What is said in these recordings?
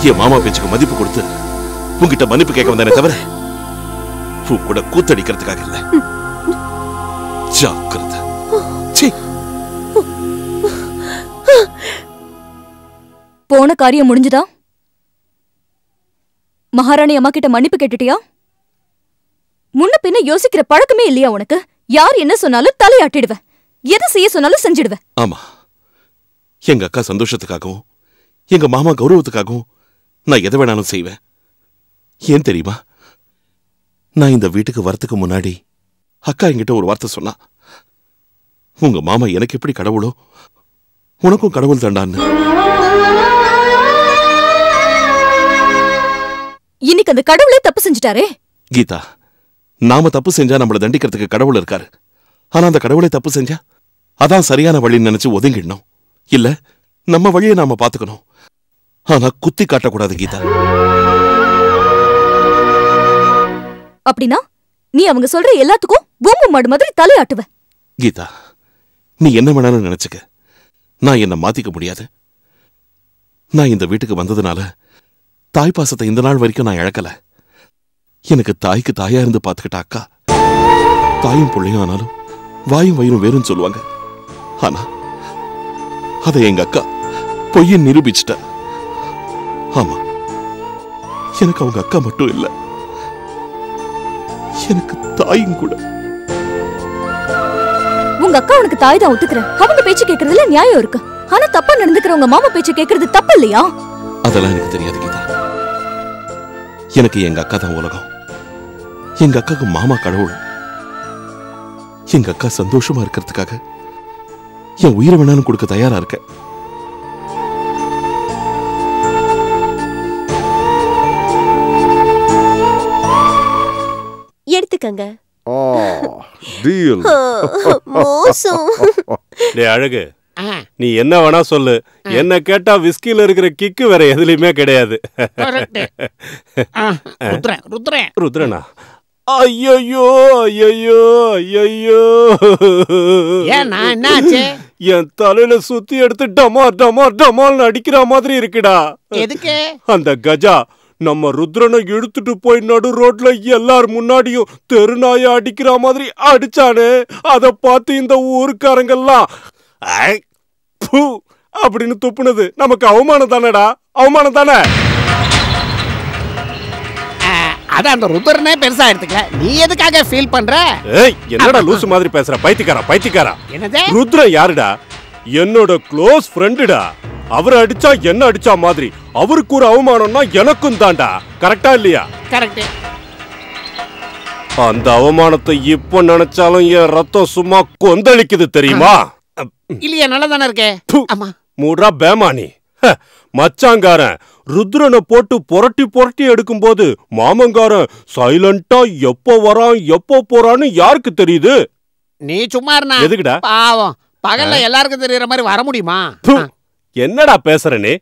என் மாமா பேச்சுக்கு மதிப்பு கொடுத்து உங்ககிட்ட மன்னிப்பு கேட்க வந்தேனே தவிர உன் கூட கூத்தடிக்கிறதுக்காக இல்ல. ஜாக்கிரதை. போன காரியம் முடிஞ்சுதா? மகாராணி அம்மா கிட்ட மன்னிப்பு கேட்டுட்டியா? முன்ன பின்ன யோசிக்கிற பழக்கமே இல்லையா உனக்கு? யார் என்ன சொன்னாலும் தலையாட்டிடுவ, எதை செய்ய சொன்னாலும் செஞ்சிடுவ. ஆமா, எங்க அக்கா சந்தோஷத்துக்காகவும் எங்க மாமா கௌரவத்துக்காகவும் நான் எதை வேணாலும் செய்வேன். ஏன் தெரியுமா? நான் இந்த வீட்டுக்கு வரத்துக்கு முன்னாடி அக்கா என்கிட்ட ஒரு வார்த்தை சொன்னா, உங்க மாமா எனக்கு எப்படி கடவுளோ உனக்கும் கடவுள் தண்டான்னு. இன்னைக்கு அந்த கடவுளே தப்பு செஞ்சுட்டாரே. கீதா, நாம தப்பு செஞ்சா நம்மள தண்டிக்கிறதுக்கு கடவுள் இருக்காரு. ஆனா அந்த கடவுளை தப்பு செஞ்சா அதான் சரியான வழின்னு நினைச்சு ஒதுங்கிடணும். இல்ல, நம்ம வழியை நாம பாத்துக்கணும். ஆனா குத்தி காட்டக்கூடாது கீதா. அப்படின்னா நீ அவங்க சொல்ற எல்லாத்துக்கும் பூம்பு மாடு மாதிரி தலையாட்டுவ. கீதா, நீ என்ன வேணாலும் நினைச்சுக்க, நான் என்ன மாத்திக்க முடியாது. நான் இந்த வீட்டுக்கு வந்ததுனால தாய்ப்பாசத்தை இந்த நாள் வரைக்கும் நான் இழக்கல. எனக்கு தாய்க்கு தாயா இருந்து பாத்துக்கிட்ட அக்கா, தாயும் பிள்ளையும் ஆனாலும் வாயும் வயிறும் வேறுன்னு சொல்லுவாங்க. ஆனா அதை எங்க அக்கா பொய்யின் நிரூபிச்சுட்ட. ஆமா, எனக்கு அவங்க அக்கா மட்டும் இல்ல, எனக்கு தாயும் கூட. உங்க அக்கா உனக்கு தாய் தான் ஒத்துக்கிறேன். அவங்க பேச்சு கேட்கறதுல நியாயம் இருக்கு. ஆனா தப்பா நடந்துக்கிறவங்க மாமா பேச்சு கேட்கறது தப்பு இல்லையா? அதெல்லாம் எனக்கு தெரியாது கீதா. எனக்கு எங்க அக்கா தான் உலகம். எங்க அக்காக்கு மாமா கடவுள். எங்க அக்கா சந்தோஷமா இருக்கிறதுக்காக என் உயிரை வேணாலும் கொடுக்க தயாரா இருக்க. எடுத்துக்கங்க. அழகு, நீ என்ன வேணா சொல்லு, என்ன கேட்டா விஸ்கில இருக்கிற கிக்கு வேற எதுலயுமே கிடையாது. ருத்ரனா? ஐயோ ஐயோ ஐயோ, என் தலையில சுத்தி எடுத்து டமார் டமார் டமால்னு அடிக்கிற மாதிரி இருக்குடா. எதுக்கு? அந்த கஜா நம்ம ருத்ரனை இழுத்துட்டு போய் நடு ரோட்ல எல்லார் முன்னாடியும் தெருநாய அடிக்கிற மாதிரி அடிச்சானே. அத பார்த்து இந்த ஊருக்காரங்கெல்லாம் அப்படின்னு துப்புனது நமக்கு அவமானம் தானடா, அவமானம் தானே. அதான் அந்த ருத்ரனே பெருசா எடுத்துக்கல, நீ எதுக்காக ஃபீல் பண்ற? ஏய், என்னடா லூசு மாதிரி பேசுற? பைத்தியக்காரா பைத்தியக்காரா. என்னது? ருத்ரன் யாருடா? என்னோட க்ளோஸ் ஃப்ரெண்டுடா. அவர் அடிச்சா என்ன அடிச்சா மாதிரி, அவருக்கு ஒரு அவமானம்னா எனக்கும் தான்டா. கரெக்டா இல்லையா? கரெக்ட். அந்த அவமானத்தை இப்ப நினைச்சாலும் என் ரத்தம் சும்மா கொந்தளிக்குது தெரியுமா? இல்லையா, நல்லா தானே இருக்கே. ஆமா, மூடா பேமானி. மச்சாங்காரன் ருத்ரனை போட்டு புரட்டி புரட்டி எடுக்கும் போது மாமங்காரன் சைலண்டா எப்போ வரான் எப்போ போறான்னு யாருக்கு தெரியுது? நீ சும்மா இருந்தா எதுக்குடா? பாவம், பகல்ல எல்லாருக்கும் தெரியற மாதிரி வர முடியுமா? என்னடா பேசுற நீ?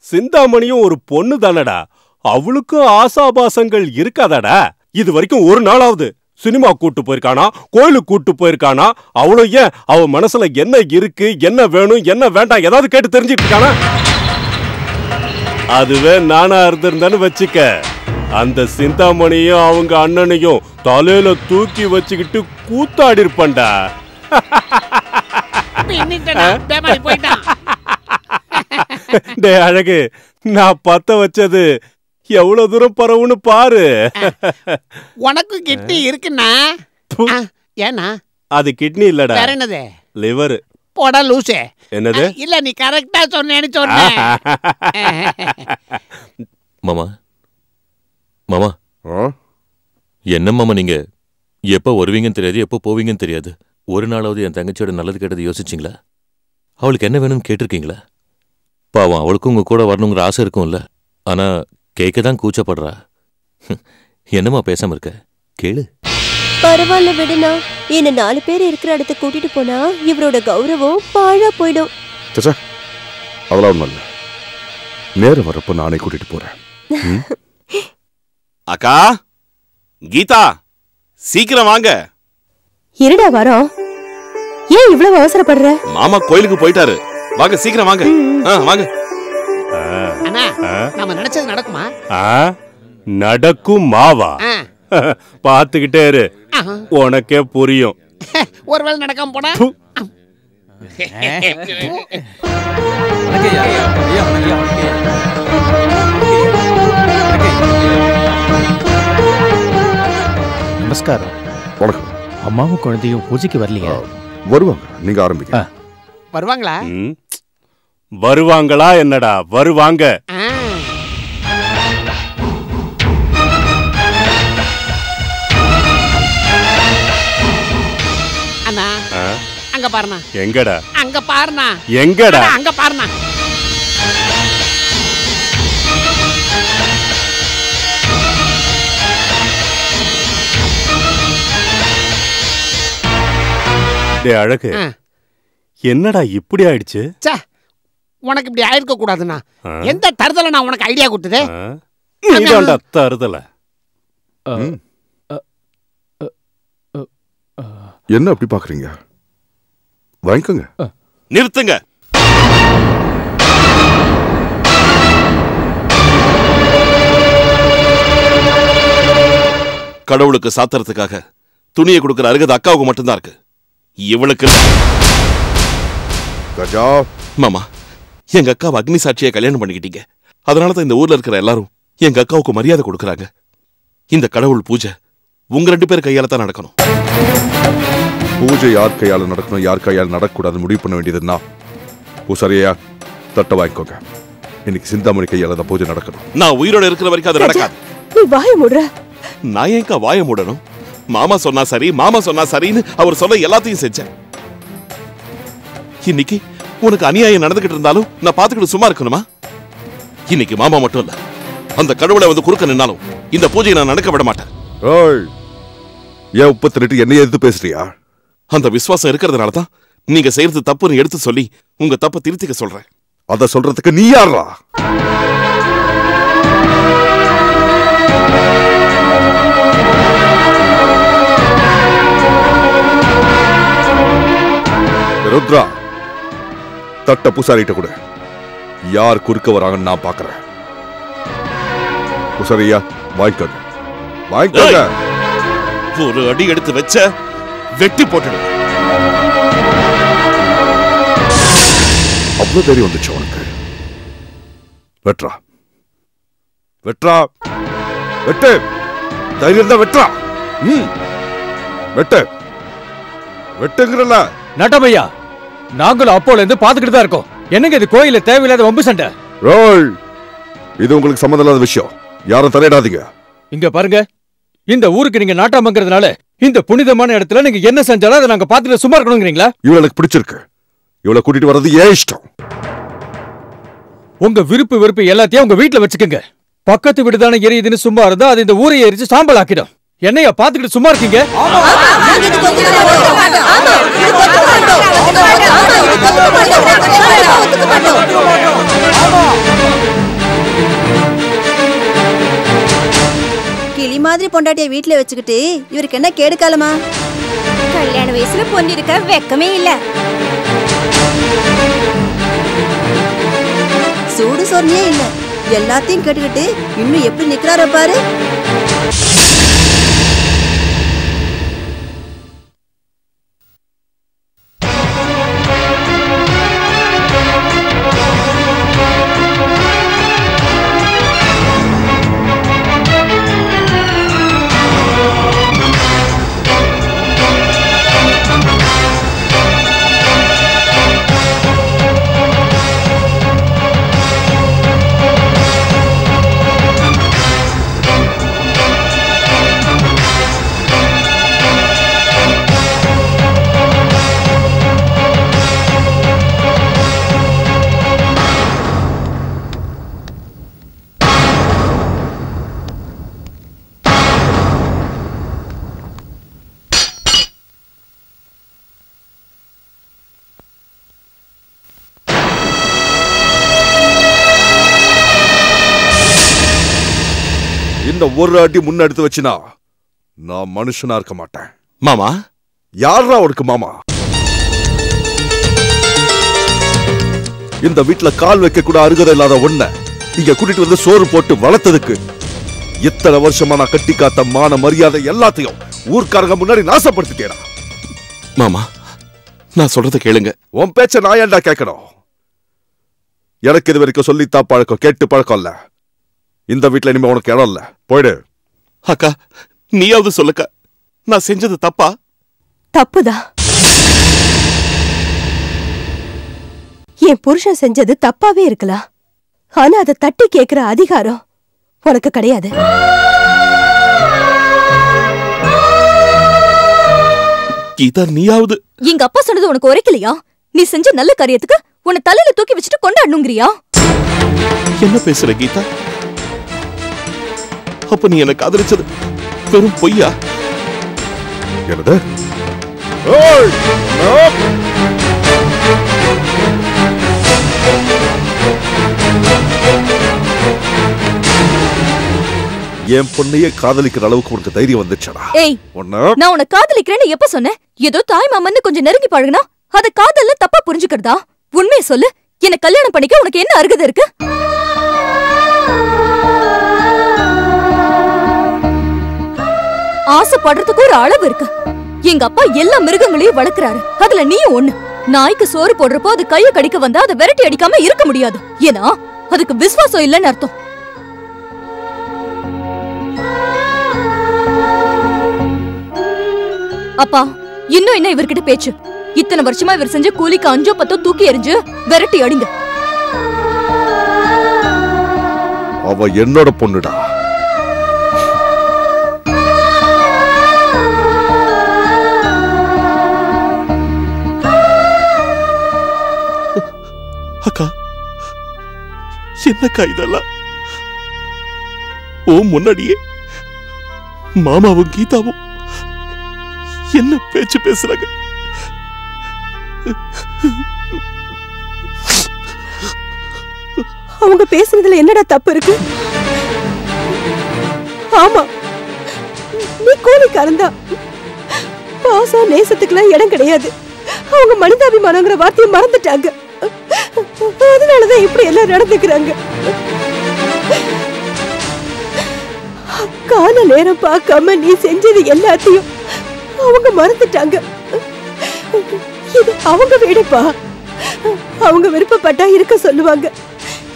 சிந்தாமணியும் ஒரு பொண்ணு தானடா, அவளுக்கும் ஆசாபாசங்கள் இருக்காதாடா? இது வரைக்கும் ஒரு நாளாவது சினிமா கூட்டு போயிருக்கானா, கோயிலுக்கு கூட்டு போயிருக்கானா? அவளும் ஏன் அவ மனசுல என்ன இருக்கு, என்ன வேணும், என்ன வேண்டாம் ஏதாவது கேட்டு தெரிஞ்சிட்டு இருக்கானா? அதுவே நானா இருந்திருந்தேன்னு வச்சுக்க, அந்த சிந்தாமணியும் அவங்க அண்ணனையும் தலையில தூக்கி வச்சுக்கிட்டு கூத்தாடி இருப்பண்டா. டே அழகு, நான் பத்த வச்சது எவ்வளவு தூரம் பரவுன்னு பாரு. உனக்கு கிட்னி இருக்குன்னா ஏன்னா அது கிட்னி இல்லடா, வேற என்னது? லிவர். போடா லூசே. என்னது? இல்ல, நீ கரெக்டா சொன்னேன்னு சொன்னேன். மாமா மாமா, என்ன மாமா நீங்க எப்ப வருவீங்கன்னு தெரியாது, எப்போ போவீங்கன்னு தெரியாது. ஒரு நாளாவது என் தங்கச்சியோட நல்லது கெட்டது யோசிச்சிங்களா? அவளுக்கு என்ன வேணும்னு கேட்டிருக்கீங்களா? பாவம், அவளுக்கும் உங்க கூட வரணுங்கிற ஆசை இருக்கும்ல, ஆனா கேட்க தான் கூச்சப்படுறா. என்னம்மா பேசாம இருக்க? கேளு. பரவாயில்ல விடுனா, என்ன 4 பேர் இருக்கிற இடத்த கூட்டிட்டு போனா இவரோட கௌரவம் பாழா போயிடும். அதெல்லாம் ஒண்ணும் இல்ல, நேரம் வரப்ப நானே கூட்டிட்டு போறேன். அக்கா, கீதா, சீக்கிரம் வாங்க. இருடா வரோம். ஏன் இவ்வளவு அவசரப்படுற? மாமா கோயிலுக்கு போயிட்டாரு, வாங்க சீக்கிரம் வாங்க. வாங்க. அண்ணா நம்ம நினைச்சது நடக்குமா? நடக்கும் மாவா? பாத்துக்கிட்டே இரு, உனக்கே புரியும். ஒருவேளை நடக்காம போனா நமஸ்காரம். வணக்கம். அம்மாவும் குழந்தையும் பூஜைக்கு வரலையா? வருவாங்க, நீங்க ஆரம்பிங்க. வருவாங்களா? வருவாங்களா என்னடா, வருவாங்க. அண்ணா அங்க பாருண்ணா. எங்கடா? அங்க பாருண்ணா. எங்கடா? அங்க பாருண்ணா. டே அழகு, என்னடா இப்படி ஆயிடுச்சு? உனக்கு இப்படி ஆயிருக்க கூடாதுண்ணா. எந்த தருதல நான் உனக்கு ஐடியா கொடுத்தது? நீதான்டா தருதல. என்ன அப்படி பாக்குறீங்க? வாங்கிக்கோங்க. நிறுத்துங்க. கடவுளுக்கு சாத்திரத்துக்காக துணியை கொடுக்கிற அருகது அக்காவுக்கு மட்டும்தான் இருக்கு, இவளுக்கு. கஜா மாமா, எங்க அக்காவை அக்னி சாட்சியை கல்யாணம் பண்ணிக்கிட்டீங்க. அதனாலதான் இந்த ஊர்ல இருக்கிற எல்லாரும் எங்க அக்காவுக்கு மரியாதை கொடுக்கறாங்க. இந்த கடவுள் பூஜை உங்க 2 பேர் கையால தான் நடக்கணும். பூஜை யார் கையால நடக்கணும், யார் கையால நடக்கக்கூடாது முடிவு பண்ண வேண்டியதுன்னா பூசாரியா தட்டை வாங்கிக்கோங்க. இன்னைக்கு சிந்தாமணி கையால தான் பூஜை நடக்கணும். நான் உயிரோட இருக்கிற வரைக்கும் அது நடக்காது. நீ வாய மூடுற. நான் ஏங்க வாய மூடணும்? மாமா சொன்னா சரி, மாமா சொன்னா சரின்னு அவர் சொல்ல எல்லாத்தையும் செஞ்சேன். இன்னைக்கு உனக்கு அநியாயம் நடந்துகிட்டு இருந்தாலும் நான் பாத்துக்கிட்டு சும்மா இருக்கணுமா? இன்னைக்கு மாமா மட்டும் இல்ல, அந்த கடவுளை வந்து குறுக்க நின்னாலும் இந்த பூஜையை நான் நடக்க விட மாட்டேன். ஏன் உப்பு திரட்டு என்னைய எதிர்த்து பேசுறியா? அந்த விசுவாசம் இருக்கிறதுனால தான் நீங்க செய்யறது தப்புன்னு எடுத்து சொல்லி உங்க தப்ப திருத்திக்க சொல்றேன். அத சொல்றதுக்கு நீ யாரா? ருத்ரா, தட்ட பூசாரிட்ட கூட யார் குறுக்க வராங்கன்னு நான் பாக்குறேன். பூசாரியா வாங்கிக்கோங்க, வாங்கிக்கோங்க. ஒரு அடி எடுத்து வச்ச வெட்டி போட்டுடு. அவ்வளவு தைரியம் வந்துச்சு உனக்கு? வெட்ரா, வெட்ரா, வெட்டு. தைரியம் தான் வெட்ரா. வெட்டு, வெட்டுங்கிறல. நட்டமையா, நாங்களும் அப்போல இருந்து பாத்துக்கிட்டு தான் இருக்கோம். என்னங்க இது கோயில தேவையில்லாத வம்பு சண்டை? ரோல், இது உங்களுக்கு சம்மந்தம் இல்லாத விஷயம், யாரும் தலையிடாதீங்க. இங்க பாருங்க, இந்த ஊருக்கு நீங்க நாட்டாமங்கிறதுனால இந்த புனிதமான இடத்துல நீங்க என்ன செஞ்சாலும் அதை நாங்க பாத்துட்டு சும்மா இருக்கணுங்கிறீங்களா? இவளை எனக்கு பிடிச்சிருக்கு, இவளை கூட்டிட்டு வர்றது ஏன் இஷ்டம். உங்க விருப்பு வெறுப்பு எல்லாத்தையும் உங்க வீட்டுல வச்சுக்கோங்க. பக்கத்து வீடுதானே எரியுதுன்னு சும்மா இருந்தா அது இந்த ஊரை எரிச்சு சாம்பல் ஆக்கிடும். என்னையா பாத்துக்கிட்டு சும்மா இருக்கீங்க? கிளி மாதிரி பொண்டாட்டிய வீட்டுல வச்சுக்கிட்டு இவருக்கு என்ன கேடு காலமா? கல்யாண வயசுல பொண்ணு இருக்க வெக்கமே இல்ல. சூடு சொன்னியே இல்ல, எல்லாத்தையும் கேட்டுக்கிட்டு இன்னும் எப்படி நிக்கிறாரு பாரு. இந்த ஒரு அடி முன்ன எடுத்து வச்சுனா நான் மனுஷனா இருக்க மாட்டேன். மாமா, யாரா அவருக்கு மாமா? இந்த வீட்டுல கால் வைக்க கூட அருகதை இல்லாத ஒண்ண இங்க கூட்டிட்டு வந்து சோறு போட்டு வளர்த்ததுக்கு இத்தனை வருஷமா நான் கட்டி காத்த மான மரியாதை எல்லாத்தையும் ஊர்க்காரங்க முன்னாடி நாசப்படுத்திட்டேடா. மாமா, நான் சொல்றத கேளுங்க. உன் பேச்ச நான் ஏன்டா கேட்கணும்? எனக்கு இது வரைக்கும் சொல்லித்தா பழக்கம், கேட்டு பழக்கம் இல்ல. இந்த வீட்டுல இனிமே உனக்கு இடம் இல்ல, போயிடு. அக்கா, நீயாவது சொல்லுக்கா, நான் செஞ்சது தப்பா? தப்புதான். என் புருஷன் செஞ்சது தப்பாவே இருக்கலாம். ஆனா அதை தட்டி கேட்கிற அதிகாரம் உனக்கு கிடையாது. கீதா, நீயாவது. எங்க அப்பா சொன்னது உனக்கு உரைக்கலையா? நீ செஞ்ச நல்ல காரியத்துக்கு உன்னை தலையில தூக்கி வச்சுட்டு கொண்டாடணுங்கிறியா? என்ன பேசுற கீதா? அப்ப நீ எனக்கு காதலிச்சது வெறும் பொய்யா? என்னது? என் பொண்ணையே காதலிக்கிற அளவுக்கு உனக்கு தைரியம் வந்துச்சடா? ஏய், நான் உன்னை காதலிக்கிறேன்னு எப்ப சொன்னேன்? ஏதோ தாய் மாமன்னு கொஞ்சம் நெருங்கி பழகுனா அத காதல்ல தப்பா புரிஞ்சுக்கிறதா? உண்மையை சொல்லு, என்ன கல்யாணம் பண்ணிக்க உனக்கு என்ன அருகதை இருக்கு? ஆசைப்படுறதுக்கு ஒரு அளவு இருக்கு. எங்க அப்பா எல்லா மிருகங்களையும் வளர்க்கறாரு, அதுல நீயும் ஒண்ணு. நாய்க்கு சோறு போடுறப்போ அது கைய கடிக்க வந்தா அதை விரட்டி அடிக்காம இருக்க முடியாது. ஏன்னா அதுக்கு விசுவாசம் இல்லைன்னு அர்த்தம். அப்பா, இன்னும் என்ன இவர்கிட்ட பேச்சு? இத்தனை வருஷமா இவர் செஞ்ச கூலிக்கு 5 10 தூக்கி எறிஞ்சு விரட்டி அடிங்க. அவ என்னோட பொண்ணுடா. அக்கா, என்னக்கா இதெல்லாம்? ஓ, முன்னாடியே மாமாவும் கீதாவும் என்ன பேச்சு பேசுறாங்க? அவங்க பேசுறதுல என்னடா தப்பு இருக்கு? ஆமா, நீ கூலிக்காரன் தான். பாசம் நேசத்துக்குலாம் இடம் கிடையாது. அவங்க மனிதாபிமானங்கிற வார்த்தையை மறந்துட்டாங்க. அதனாலதான் இப்படி எல்லாம் நடந்துக்கிறாங்க. கால நேரம் பார்க்காம நீ செஞ்சது எல்லாத்தையும் அவங்க மறந்துட்டாங்க. இது அவங்க வீடுப்பா. அவங்க விருப்பப்பட்டா இருக்க சொல்லுவாங்க,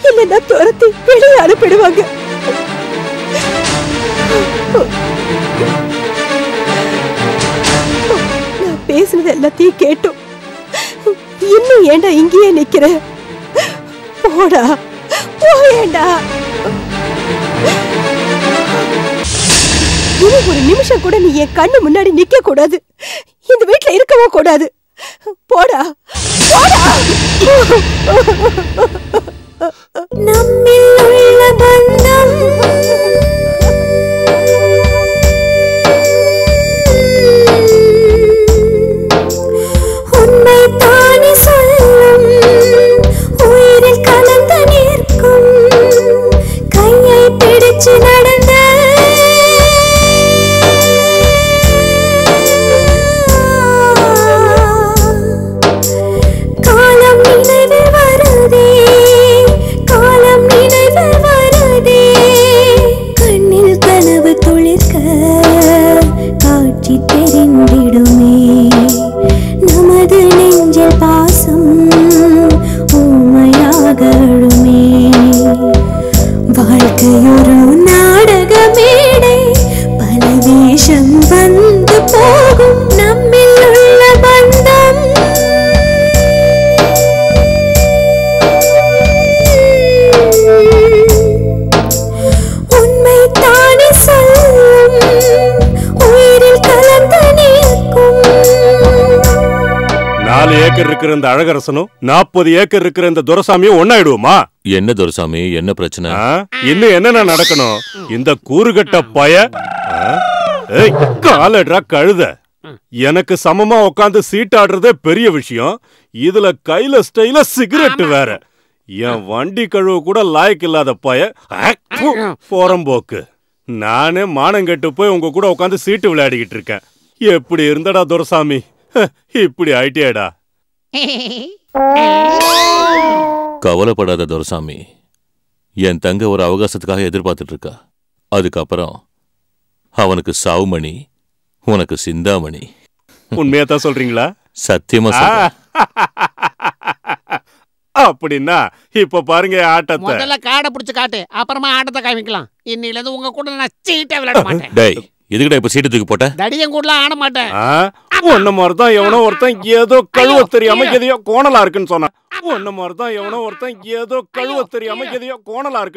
இல்லைன்னா துரத்தி வெளியே அனுப்பிடுவாங்க. நான் பேசுனது எல்லாத்தையும் கேட்டோம். இன்னும் ஏண்டா இங்கேயே நிக்கிற? போடா, போயேண்டா. இனி ஒரு நிமிஷம் கூட நீ என் கண்ணு முன்னாடி நிக்க கூடாது. இந்த வீட்டுல இருக்கவும் கூடாது. போடா, போடா. நம்மில் உள்ள பந்தம் உண்மை தானே சொல்லும். உயிரில் கலந்து நிற்கும். கையை பிடிச்சு நடந்த வாழ்க்கையொரு நாடக மேடை, பல வேஷம் வந்து போகும். நம்மில் உள்ள பந்தம் உண்மை தானே சொல்லும். உயிரில் கலந்து நிற்கும். 4 ஏக்கர் இருக்கிற இந்த அழகரசனும் 40 ஏக்கர் இருக்கிற இந்த துரசாமியும் ஒன்னாயிடுவோமா? என்ன துரசாமி, என்ன பிரச்சனை? இன்னும் என்னென்ன நடக்கணும்? இந்த கூறுகட்ட பய காலடா கழுத. எனக்கு சமமா உட்காந்து சீட்டாடுறதே பெரிய விஷயம். இதுல கையில ஸ்டைல சிகரெட் வேற. என் வண்டி கழுவு கூட லாய்க்கு இல்லாத பய போறம்போக்கு. நானே மானங்கெட்டு போய் உங்க கூட உட்காந்து சீட்டு விளையாடிக்கிட்டு இருக்கேன். எப்படி இருந்தடா துரசாமி? இப்படி ஆயிட்டியாடா. கவலைப்படாத துரசாமி, என் தங்க ஒரு அவகாசத்துக்காக எதிர்பார்த்துட்டு இருக்கா. அதுக்கப்புறம் அவனுக்கு சாவுமணி, உனக்கு சிந்தாமணி. உண்மையாதான் சொல்றீங்களா? சத்தியமா சொல்றேன். அப்படின்னா இப்ப பாருங்க ஆட்டத்தை. முதல்ல காடை புடிச்சு காட்டு, அப்புறமா ஆட்டத்தை காமிக்கலாம். இன்னில இருந்து உங்க கூட நான் சீட்டை விளையாட மாட்டேன். டேய், எதுக்குடா இப்ப சீட்டு தூக்கி போட்ட? தடியன் கூடலாம் ஆட மாட்டேன். ஒன்ன மாதிரிதான் எவனோ ஒருத்தன் ஏதோ கழுவ தெரியாம எதையோ கோணலா இருக்குன்னு சொன்னான். ஒன்ன மாதிரிதான் எவனோ ஒருத்தன் ஏதோ கழுவ தெரியாம எதையோ கோணலா இருக்கு.